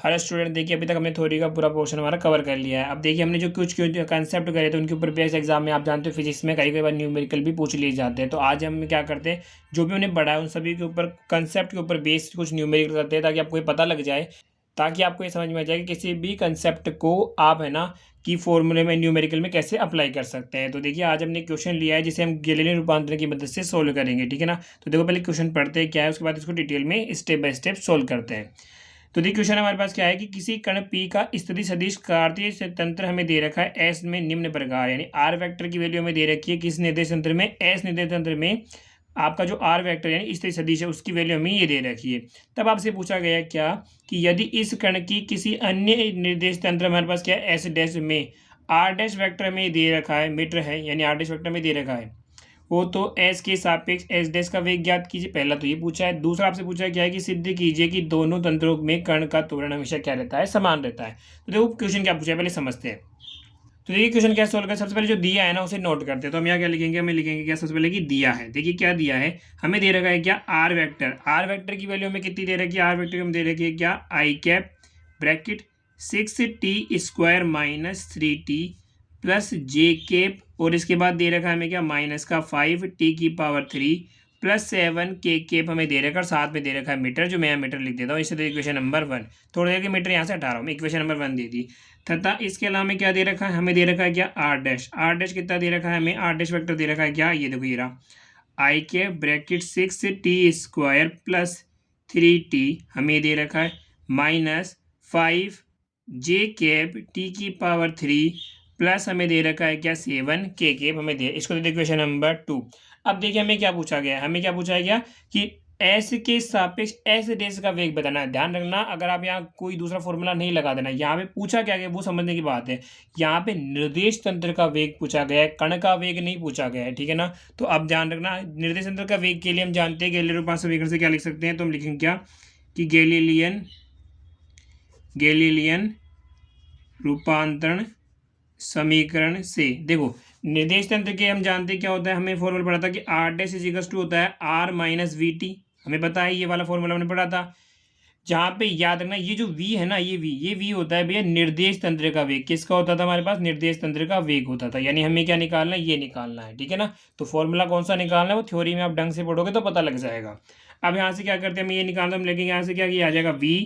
हर student देखिए अभी तक हमने थ्योरी का पूरा पोर्शन हमारा कवर कर लिया है। अब देखिए हमने जो कुछ कंसेप्ट करे थे उनके ऊपर बेस एग्जाम में आप जानते हो फिजिक्स में कई बार न्यूमेरिकल भी पूछ लिए जाते हैं। तो आज हम क्या करते हैं, जो भी उन्हें पढ़ा है उन सभी के ऊपर कंसेप्ट के ऊपर बेस कुछ न्यूमेरिकल करते हैं, ताकि आपको ये पता लग जाए, ताकि आपको ये समझ में आ जाए कि किसी भी कंसेप्ट को आप है ना कि फॉर्मूले में न्यूमेरिकल में कैसे अप्लाई कर सकते हैं। तो देखिए आज हमने क्वेश्चन लिया है जिसे हम गैलीलियन रूपांतरण की मदद से सोल्व करेंगे, ठीक है ना। तो देखो पहले क्वेश्चन पढ़ते हैं क्या है, उसके बाद इसको डिटेल में स्टेप बाय स्टेप सोल्व करते हैं। तो देखिए क्वेश्चन हमारे पास क्या है कि किसी कण P का स्थिति सदिश कार्तीय तंत्र हमें दे रखा है S में निम्न प्रकार, यानी R वेक्टर की वैल्यू हमें दे रखी है किस निर्देश तंत्र में, S निर्देश तंत्र में। आपका जो R वेक्टर यानी स्थिति सदिश है उसकी वैल्यू हमें ये दे रखी है। तब आपसे पूछा गया क्या कि यदि इस कण की किसी अन्य निर्देश तंत्र हमारे पास क्या है S डैश में R डैश वेक्टर में दे रखा है, मीटर है यानी R डैश वेक्टर में दे रखा है वो, तो एस के सापेक्ष एस डैश का वेग ज्ञात कीजिए। पहला तो ये पूछा है। दूसरा आपसे पूछा क्या है कि सिद्ध कीजिए कि दोनों तंत्रों में कण का त्वरण हमेशा क्या रहता है, समान रहता है। तो देखो क्वेश्चन क्या पूछा है पहले समझते हैं। तो देखिए क्वेश्चन क्या सोल्व कर, सबसे पहले जो दिया है ना उसे नोट करते हैं। तो हम यहाँ क्या लिखेंगे, हमें लिखेंगे क्या सबसे पहले कि दिया है। देखिए क्या दिया है, हमें दे रखा है क्या आर वेक्टर। आर वेक्टर की वैल्यू हमें कितनी दे रखी है, आर वेक्टर की हमें दे रखी है क्या I cap bracket 6t² minus 3t plus J cap, और इसके बाद दे रखा है हमें क्या माइनस का 5t³ प्लस 7k केप हमें दे रखा है, और साथ में दे रखा है मीटर, जो मैं यहाँ मीटर लिख देता हूँ। इससे तो इक्वेशन नंबर 1, थोड़ी देर के मीटर यहाँ से हटा रहा हूँ मैं, इक्वेशन नंबर 1 दे दी। तथा इसके अलावा हमें क्या दे रखा है, हमें दे रखा है क्या आर डैश। आर डैश कितना दे रखा है हमें, आर डैश वेक्टर दे रखा है क्या, ये देखो ये रहा आई के ब्रैकेट 6t² प्लस 3t हमें दे रखा है माइनस 5j³ प्लस हमें दे रखा है क्या 7k हमें दे, इसको दे दे क्वेश्चन नंबर 2। अब देखिए हमें क्या पूछा गया है, हमें क्या पूछा गया कि एस के सापेक्ष एस डैश का वेग बताना है। ध्यान रखना अगर आप यहाँ कोई दूसरा फॉर्मूला नहीं लगा देना, यहाँ पे पूछा क्या गया वो समझने की बात है। यहाँ पे निर्देश तंत्र का वेग पूछा गया है, कण का वेग नहीं पूछा गया है, ठीक है ना। तो अब ध्यान रखना निर्देश तंत्र का वेग के लिए हम जानते हैं गैलीलियन रूपांतरण समीकरण से क्या लिख सकते हैं। तो हम लिखेंगे क्या कि गैलीलियन रूपांतरण समीकरण से, देखो निर्देश तंत्र के हम जानते हैं क्या होता है, हमें फॉर्मूला पढ़ा था कि R dash is equal to होता है आर माइनस वी टी, हमें पता है ये वाला फॉर्मूला हमने पढ़ा था। जहाँ पे याद रखना ये जो v है ना, ये v होता है भैया निर्देश तंत्र का वेग। किसका होता था हमारे पास, निर्देश तंत्र का वेग होता था। यानी हमें क्या निकालना है, ये निकालना है, ठीक है ना। तो फॉर्मूला कौन सा निकालना है वो थ्योरी में आप ढंग से पढ़ोगे तो पता लग जाएगा। अब यहाँ से क्या करते हैं, हमें ये निकालना, हम लेंगे यहाँ से क्या किया आ जाएगा v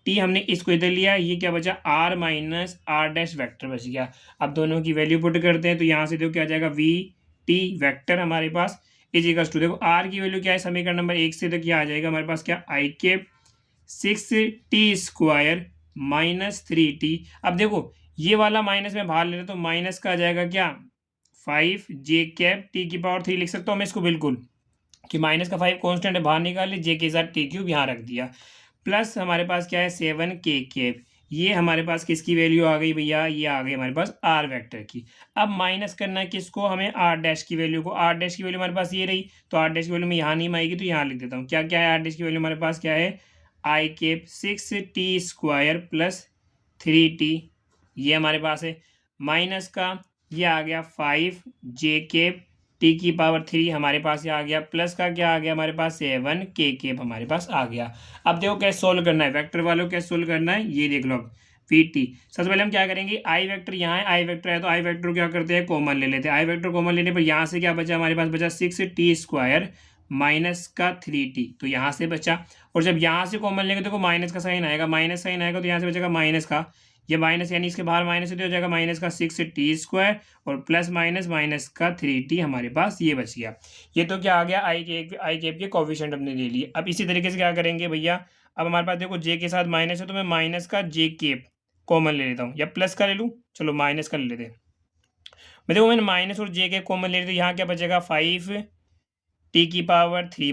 टी, हमने इसको इधर लिया, ये क्या बचा R minus R dash vector बच गया। अब दोनों की वैल्यू पुट करते हैं तो यहाँ से देखो क्या आ जाएगा v टी वैक्टर हमारे पास इज इक्वल टू, देखो आर की वैल्यू क्या है समीकरण नंबर 1 से, तो क्या आ जाएगा हमारे पास क्या आई के 6t² माइनस 3t। अब देखो ये वाला माइनस में बाहर ले रहे तो माइनस का आ जाएगा क्या 5j³ लिख सकता हूँ मैं इसको बिल्कुल, कि माइनस का 5 कॉन्स्टेंट है बाहर निकाल जे के साथ t³ यहाँ रख दिया, प्लस हमारे पास क्या है 7k²। ये हमारे पास किसकी वैल्यू आ गई भैया, ये आ गई हमारे पास आर वेक्टर की। अब माइनस करना है किसको, हमें आर डैश की वैल्यू को। आर डैश की वैल्यू हमारे पास ये रही, तो आर डैश की वैल्यू में यहाँ नहीं आएगी तो यहाँ लिख देता हूँ। क्या क्या है आर डैश की वैल्यू हमारे पास क्या है, आई केप 6t² प्लस 3t, ये हमारे पास है। माइनस का ये आ गया 5j³ हमारे पास ये आ गया, प्लस का क्या आ गया हमारे पास 7k³ हमारे पास आ गया। अब देखो कैसे सोल्व करना है, वेक्टर वालों कैसे सोल्व करना है ये देख लो। अब pt सबसे पहले हम क्या करेंगे, आई वेक्टर यहाँ है, आई वेक्टर है तो आई वेक्टर क्या करते हैं कॉमन ले लेते हैं। आई वेक्टर कॉमन लेने पर यहाँ से क्या बचा हमारे पास, बचा 6t² माइनस का 3t, तो यहाँ से बचा। और जब यहाँ से कॉमन लेंगे तो माइनस का साइन आएगा, माइनस साइन आएगा तो यहाँ से बचेगा माइनस का, ये माइनस यानी इसके बाहर माइनस हो जाएगा माइनस का 6t² और प्लस माइनस माइनस का 3t हमारे पास ये बच गया। ये तो क्या आ गया आई कैप के कोफिशिएंट हमने ले लिए। अब इसी तरीके से क्या करेंगे भैया, अब हमारे पास देखो जे के साथ माइनस है तो मैं माइनस का जे केप कॉमन ले लेता हूँ, या प्लस का ले लूँ, चलो माइनस का ले लेते हैं। मैं देखो मैंने माइनस और जे के कॉमन ले लेते, यहाँ क्या बचेगा 5t³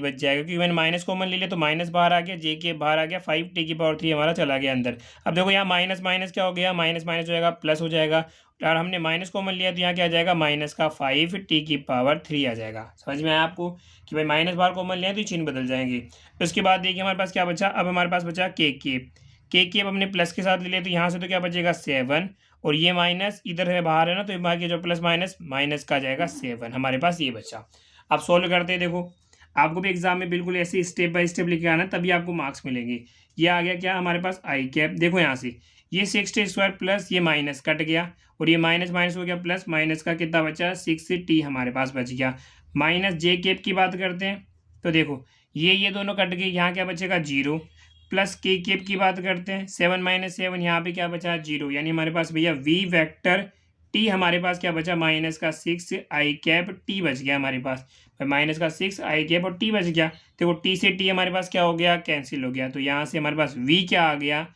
बच जाएगा, क्योंकि मैंने माइनस कॉमन ले लिया तो माइनस बाहर आ गया, जे के बाहर आ गया, 5t³ हमारा चला गया अंदर। अब देखो यहाँ माइनस माइनस क्या हो गया, माइनस माइनस हो जाएगा प्लस हो जाएगा, और हमने माइनस कॉमन लिया तो यहाँ क्या आ जाएगा माइनस का 5t³ आ जाएगा। समझ में आया आपको कि भाई माइनस बाहर कॉमन लिया तो चिन्ह बदल जाएंगे। उसके बाद देखिए हमारे पास क्या बचा, अब हमारे पास बचा के हमने प्लस के साथ ले लिया तो यहाँ से तो क्या बचेगा 7, और ये माइनस इधर है बाहर है ना, तो बाकी जो प्लस माइनस माइनस का आ जाएगा 7 हमारे पास ये बचा। अब सोल्व करते हैं, देखो आपको भी एग्जाम में बिल्कुल ऐसे स्टेप बाय स्टेप लिखे आना, तभी आपको मार्क्स मिलेंगे। ये आ गया क्या हमारे पास आई कैप, देखो यहाँ से ये 6t² प्लस ये माइनस कट गया, और ये माइनस माइनस हो गया प्लस, माइनस का कितना बचा 6t हमारे पास बच गया। माइनस जे कैप की बात करते हैं तो देखो ये दोनों कट गए, यहाँ क्या बचेगा 0। प्लस के कैप की बात करते हैं 7 - 7, यहाँ पे क्या बचा 0, यानी हमारे पास भैया वी वेक्टर टी हमारे पास क्या बचा माइनस का 6 आई कैप टी बच गया हमारे पास, माइनस का 6 आई कैप और टी बच गया। देखो टी से टी हमारे पास क्या हो गया कैंसिल हो गया, तो यहाँ से हमारे पास वी क्या आ गया,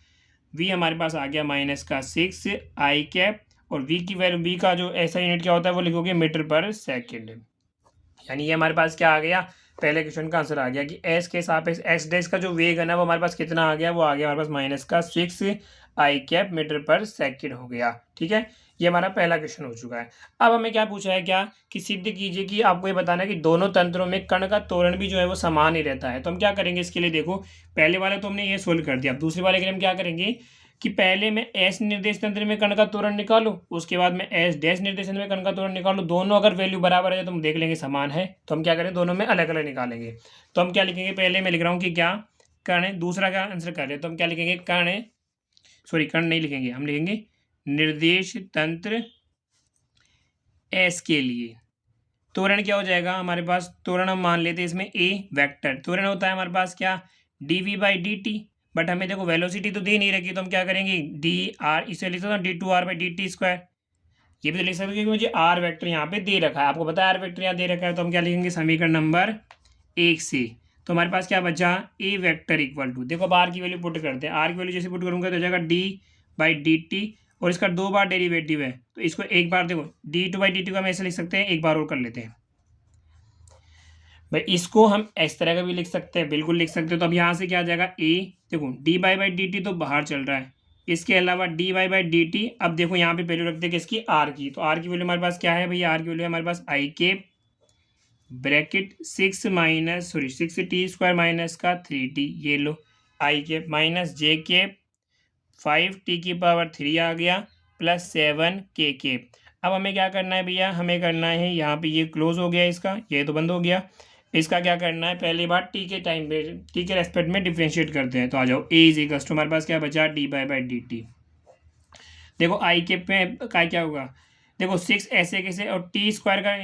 वी हमारे पास आ गया माइनस का 6 आई कैप, और वी की वैल्यू, वी का जो ऐसा यूनिट क्या होता है वो लिखोगे मीटर पर सेकेंड। यानी ये हमारे पास क्या आ गया, पहले क्वेश्चन का आंसर आ गया कि एस के सापेक्ष एक्स डैश का जो वेग है ना वो हमारे पास कितना आ गया, वो आ गया हमारे पास माइनस का 6 आई कैप मीटर पर सेकेंड हो गया। ठीक है, ये हमारा पहला क्वेश्चन हो चुका है। अब हमें क्या पूछा है, क्या कि सिद्ध कीजिए कि आपको ये बताना है कि दोनों तंत्रों में कण का त्वरण भी जो है वो समान ही रहता है। तो हम क्या करेंगे इसके लिए, देखो पहले वाला तो हमने ये सोल्व कर दिया, अब दूसरे वाले के लिए हम क्या करेंगे कि पहले मैं एस निर्देश तंत्र में कण का त्वरण निकालू, उसके बाद में एस डैश निर्देश तंत्र में कण का त्वरण निकालू, दोनों अगर वैल्यू बराबर है तो हम देख लेंगे समान है, तो हम क्या करें दोनों में अलग अलग निकालेंगे। तो हम क्या लिखेंगे, पहले मैं लिख रहा हूँ कि क्या कण, दूसरा का आंसर कर रहे हैं तो हम क्या लिखेंगे कण, सॉरी कण नहीं लिखेंगे, हम लिखेंगे निर्देश तंत्र एस के लिए त्वरण क्या हो जाएगा हमारे पास, त्वरण हम मान लेते हैं इसमें ए वेक्टर, त्वरण होता है हमारे पास क्या dv/dt, बट हमें देखो वेलोसिटी तो दे नहीं रखी, तो हम क्या करेंगे डी आर, इसे लिख सकते हैं d2r/dt², ये भी तो लिख सकते हो क्योंकि मुझे आर वेक्टर यहाँ पे दे रखा है, आपको पता है आर वेक्टर यहाँ दे रखा है, तो हम क्या लिखेंगे समीकरण नंबर 1 से। तो हमारे पास क्या बचा ए वेक्टर इक्वल टू, देखो अब आर की वैल्यू पुट करते हैं, आर की वैल्यू जैसे पुट करूंगा तो हो जाएगा d/dt, और इसका 2 बार डेरिवेटिव है तो इसको एक बार देखो d2/dt को हम ऐसे लिख सकते हैं, एक बार और कर लेते हैं भाई, इसको हम इस तरह का भी लिख सकते हैं, बिल्कुल लिख सकते हो। तो अब यहाँ से क्या आ जाएगा ए, देखो dy/dt तो बाहर चल रहा है, इसके अलावा dy/dt, अब देखो यहाँ पे वैल्यू रखते हैं किसकी आर की, तो आर की वैल्यू हमारे पास क्या है भैया, आर की वैल्यू हमारे पास आई के ब्रैकेट 6t² माइनस का 3t, ये लो आई के माइनस जे के 5t³ आ गया प्लस 7k। अब हमें क्या करना है भैया, हमें करना है यहाँ पे ये क्लोज हो गया, इसका ये तो बंद हो गया, इसका क्या करना है पहली बार टी के टाइम पे टी के रेस्पेक्ट में डिफ्रेंशिएट करते हैं। तो आ जाओ ए इज इक्वल टू हमारे पास क्या बचा dy/dt, देखो आई के पे क्या होगा, देखो 6 ऐसे कैसे, और t² का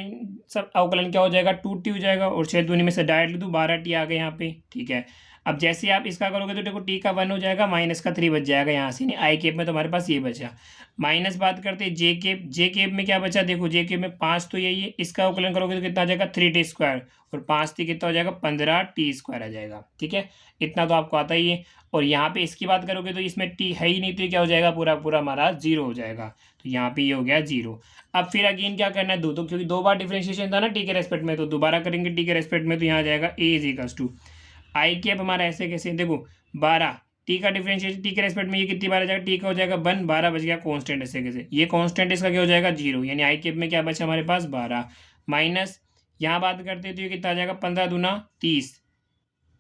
सब अवकलन क्या हो जाएगा 2t हो जाएगा, और 6 दूनी में से डायरेक्ट लिख दूँ 12t आ गए यहाँ पे। ठीक है, अब जैसे आप इसका करोगे तो देखो t का 1 हो जाएगा, माइनस का 3 बच जाएगा यहाँ से, नहीं आई केप में तो हमारे पास ये बचा। माइनस बात करते हैं जे केप, जे केप में क्या बचा, देखो जे केप में 5 तो यही है, इसका अवकलन करोगे तो कितना आ जाएगा 3t², और 5t कितना हो जाएगा 15t² आ जाएगा। ठीक है, इतना तो आपको आता ही है। और यहाँ पे इसकी बात करोगे तो इसमें टी है ही नहीं, तो ये क्या हो जाएगा पूरा पूरा हमारा 0 हो जाएगा, तो यहाँ पे ये हो गया 0। अब फिर अगेन क्या करना है, दो क्योंकि 2 बार डिफरेंशिएशन था ना टी के रेस्पेक्ट में, तो दोबारा करेंगे टी के रेस्पेक्ट में, तो यहाँ आ जाएगा ए इज इक्वल टू आई के, अब हमारा ऐसे कैसे, देखो 12 टी का डिफरेंशिएशन टी के रेस्पेक्ट में ये कितनी बार आ जाएगा, टी का हो जाएगा 1, 12 बच गया कॉन्स्टेंट, ऐसे कैसे ये कॉन्स्टेंट इसका क्या हो जाएगा 0, यानी आई के में क्या बचा हमारे पास 12, माइनस यहाँ बात करते हैं तो ये कितना आ जाएगा 15 दूना 30,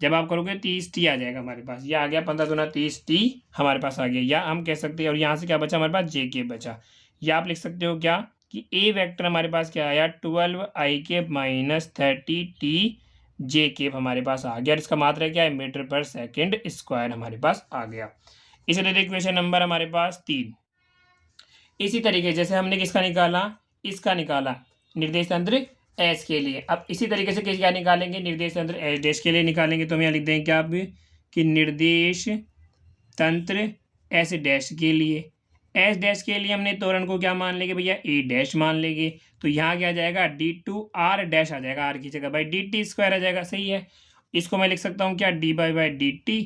जब आप करोगे 30t आ जाएगा हमारे पास, ये आ गया 15 दूना 30t हमारे पास आ गया, या हम कह सकते हैं, और यहाँ से क्या बचा हमारे पास जे के बचा, या आप लिख सकते हो क्या कि ए वेक्टर हमारे पास क्या आया 12 आई के माइनस 30t जे केप हमारे पास आ गया, और इसका मात्रा क्या है मीटर पर सेकेंड स्क्वायर हमारे पास आ गया। इसलिए इक्वेशन नंबर हमारे पास 3। इसी तरीके जैसे हमने किसका निकाला, इसका निकाला निर्देश तंत्र एस के लिए, अब इसी तरीके से क्या निकालेंगे निर्देश तंत्र एस डैश के लिए निकालेंगे, तो हम यहाँ लिख देंगे क्या आप कि निर्देश तंत्र एस डैश के लिए, एस डैश के लिए हमने त्वरण को क्या मान लेंगे भैया ए डैश मान लेंगे, तो यहाँ क्या आ जाएगा d2r डैश आ जाएगा, आर की जगह भाई dt² आ जाएगा, सही है। इसको मैं लिख सकता हूँ क्या dy/dt,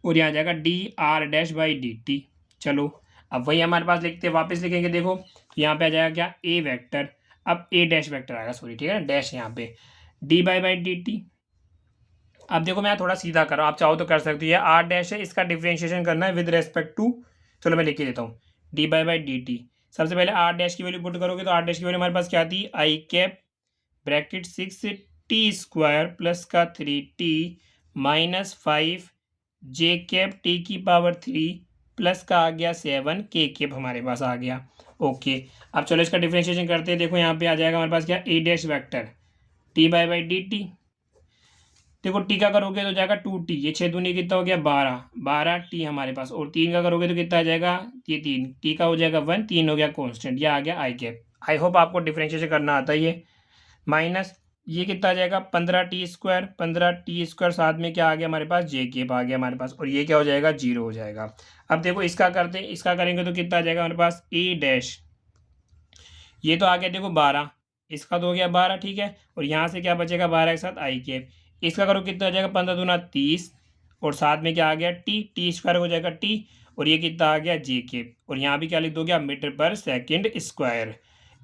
और यहाँ आ जाएगा dr'/dt। चलो अब वही हमारे पास लिखते हैं, वापस लिखेंगे, देखो तो यहाँ पे आ जाएगा क्या ए वेक्टर, अब ए डैश वेक्टर आएगा, सॉरी ठीक है ना, डैश यहाँ पे dy/dt। अब देखो मैं थोड़ा सीधा कर रहा हूँ, आप चाहो तो कर सकते हो, ये आर डैश है, इसका डिफरेंशिएशन करना है विद रेस्पेक्ट टू, चलो मैं लिख के देता हूँ dy/dt। सबसे पहले आर डैश की वैल्यू पुट करोगे तो आर डैश की वैल्यू हमारे पास क्या आती है आई कैप ब्रैकेट 6t² प्लस का 3t माइनस 5 जे कैप t³ प्लस का आ गया 7 के कैप हमारे पास आ गया। ओके, अब चलो इसका डिफरेंशिएशन करते हैं, देखो यहाँ पे आ जाएगा हमारे पास क्या ए डैश वैक्टर dy/dt देखो टी का करोगे तो जाएगा 2t, ये 6 दूनी कितना हो गया 12, 12t हमारे पास, और 3 का करोगे तो कितना आ जाएगा, ये 3 टी का हो जाएगा 1, 3 हो गया कॉन्स्टेंट, ये आ गया आई कैप। आई होप आपको डिफ्रेंशिएशन करना आता है ये। माइनस ये कितना आ जाएगा 15t², 15t² साथ में क्या आ गया हमारे पास, जे केप आ गया हमारे पास, और ये क्या हो जाएगा 0 हो जाएगा। अब देखो इसका करते हैं, इसका करेंगे तो कितना आ जाएगा हमारे पास ए डैश, ये तो आ गया देखो 12, इसका तो हो गया 12, ठीक है, और यहाँ से क्या बचेगा 12 के साथ आई कैप, इसका करो कितना आ जाएगा 15 दूना 30, और साथ में क्या आ गया t² हो जाएगा t, और ये कितना आ गया जे केप, और यहाँ भी क्या लिख दोगे आप मीटर/सेकंड²।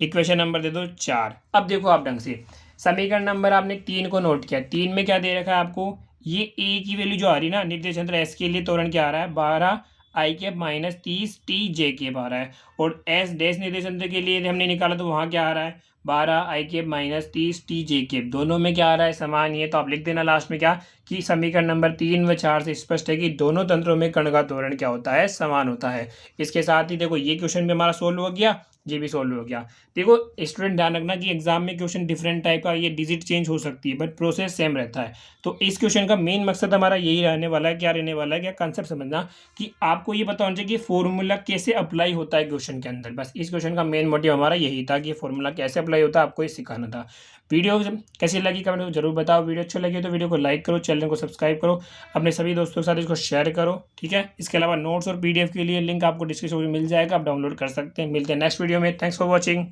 इक्वेशन नंबर दे दो 4। अब देखो आप ढंग से समीकरण नंबर आपने 3 को नोट किया, 3 में क्या दे रखा है आपको, ये ए की वैल्यू जो आ रही है ना, निर्देश यंत्र एस के लिए त्वरण क्या आ रहा है 12 I cap minus 30 T J cap आ रहा है, और एस डैश निर्देश यंत्र के लिए हमने निकाला तो वहाँ क्या आ रहा है 12 I cap minus 30 T J cap, दोनों में क्या आ रहा है समान ही है। तो आप लिख देना लास्ट में क्या कि समीकरण नंबर 3 व 4 से स्पष्ट है कि दोनों तंत्रों में कण का त्वरण क्या होता है, समान होता है। इसके साथ ही देखो ये क्वेश्चन भी हमारा सोल्व हो गया, ये भी सोल्व हो गया। देखो स्टूडेंट ध्यान रखना कि एग्जाम में क्वेश्चन डिफरेंट टाइप का, ये डिजिट चेंज हो सकती है बट प्रोसेस सेम रहता है। तो इस क्वेश्चन का मेन मकसद हमारा यही रहने वाला है, क्या रहने वाला है, क्या कंसेप्ट समझना कि आपको ये पता होना चाहिए कि फॉर्मूला कैसे अप्लाई होता है क्वेश्चन के अंदर। बस इस क्वेश्चन का मेन मोटिव हमारा यही था कि फॉर्मूला कैसे अप्लाई होता है, आपको ये सिखाना था। वीडियो कैसी लगी कमेंट में जरूर बताओ, वीडियो अच्छी लगी तो वीडियो को लाइक करो, चैनल को सब्सक्राइब करो, अपने सभी दोस्तों के साथ इसको शेयर करो, ठीक है। इसके अलावा नोट्स और पीडीएफ के लिए लिंक आपको डिस्क्रिप्शन में मिल जाएगा, आप डाउनलोड कर सकते हैं। मिलते हैं नेक्स्ट वीडियो में, थैंक्स फॉर वॉचिंग।